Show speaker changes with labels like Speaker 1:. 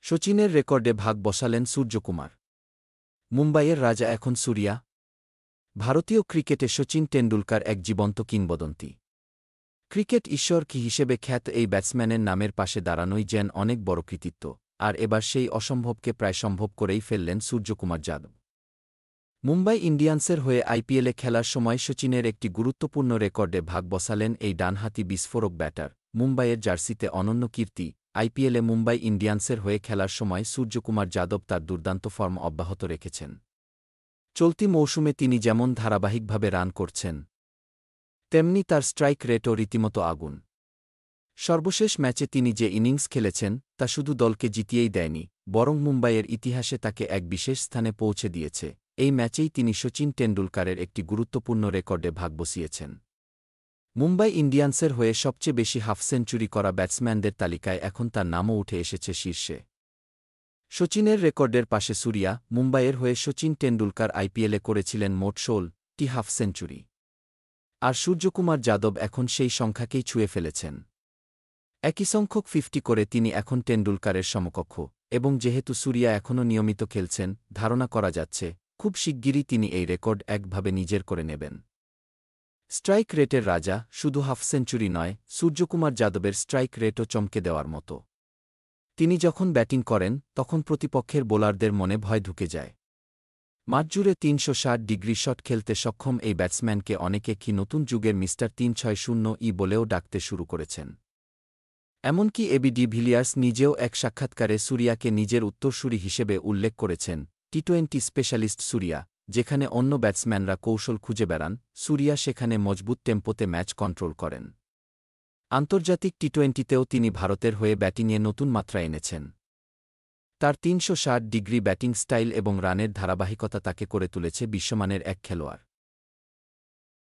Speaker 1: শচীনের রেকর্ডে ভাগ বসালেন সূর্যকুমার। মুম্বাইয়ের রাজা এখন সুরিয়া। ভারতীয় ক্রিকেটে শচীন টেন্ডুলকার এক জীবন্ত কিংবদন্তি। ক্রিকেট ঈশ্বর কি হিসেবে খ্যাত এই ব্যাটসম্যানের নামের পাশে দাঁড়ানোই যেন অনেক বড় কৃতিত্ব, আর এবার সেই অসম্ভবকে প্রায় সম্ভব করেই ফেললেন সূর্যকুমার যাদব। মুম্বাই ইন্ডিয়ান্সের হয়ে আইপিএলে খেলার সময় শচীনের একটি গুরুত্বপূর্ণ রেকর্ডে ভাগ বসালেন এই ডানহাতি বিস্ফোরক ব্যাটার। মুম্বাইয়ের জার্সিতে অনন্য কীর্তি। আইপিএলে মুম্বাই ইন্ডিয়ান্সের হয়ে খেলার সময় সূর্যকুমার যাদব তার দুর্দান্ত ফর্ম অব্যাহত রেখেছেন। চলতি মৌসুমে তিনি যেমন ধারাবাহিকভাবে রান করছেন, তেমনি তার স্ট্রাইক রেটও রীতিমতো আগুন। সর্বশেষ ম্যাচে তিনি যে ইনিংস খেলেছেন তা শুধু দলকে জিতিয়েই দেয়নি, বরং মুম্বাইয়ের ইতিহাসে তাকে এক বিশেষ স্থানে পৌঁছে দিয়েছে। এই ম্যাচেই তিনি শচীন টেন্ডুলকারের একটি গুরুত্বপূর্ণ রেকর্ডে ভাগ বসিয়েছেন। মুম্বাই ইন্ডিয়ান্সের হয়ে সবচেয়ে বেশি হাফ সেঞ্চুরি করা ব্যাটসম্যানদের তালিকায় এখন তার নামও উঠে এসেছে শীর্ষে। শচীনের রেকর্ডের পাশে সুরিয়া। মুম্বাইয়ের হয়ে শচীন টেন্ডুলকার আইপিএলে করেছিলেন মোট 16টি হাফ সেঞ্চুরি, আর সূর্যকুমার যাদব এখন সেই সংখ্যাকেই ছুঁয়ে ফেলেছেন। একই সংখ্যক 50 করে তিনি এখন টেন্ডুলকারের সমকক্ষ, এবং যেহেতু সুরিয়া এখনও নিয়মিত খেলছেন, ধারণা করা যাচ্ছে খুব শিগগিরই তিনি এই রেকর্ড একভাবে নিজের করে নেবেন। স্ট্রাইক রেটের রাজা। শুধু হাফ সেঞ্চুরি নয়, সূর্যকুমার যাদবের স্ট্রাইক রেটও চমকে দেওয়ার মতো। তিনি যখন ব্যাটিং করেন তখন প্রতিপক্ষের বোলারদের মনে ভয় ঢুকে যায়। মাঠজুড়ে 360 ডিগ্রি শট খেলতে সক্ষম এই ব্যাটসম্যানকে অনেকে কি নতুন যুগের মিস্টার 360 বলেও ডাকতে শুরু করেছেন। এমনকি এবি ডি ভিলিয়ার্স নিজেও এক সাক্ষাৎকারে সুরিয়াকে নিজের উত্তরসূরি হিসেবে উল্লেখ করেছেন। টি-20 স্পেশালিস্ট সুরিয়া। যেখানে অন্য ব্যাটসম্যানরা কৌশল খুঁজে বেড়ান, সুরিয়া সেখানে মজবুত টেম্পোতে ম্যাচ কন্ট্রোল করেন। আন্তর্জাতিক টি-20তেও তিনি ভারতের হয়ে ব্যাটিংয়ে নতুন মাত্রা এনেছেন। তার 360 ডিগ্রি ব্যাটিং স্টাইল এবং রানের ধারাবাহিকতা তাকে করে তুলেছে বিশ্বমানের এক খেলোয়াড়।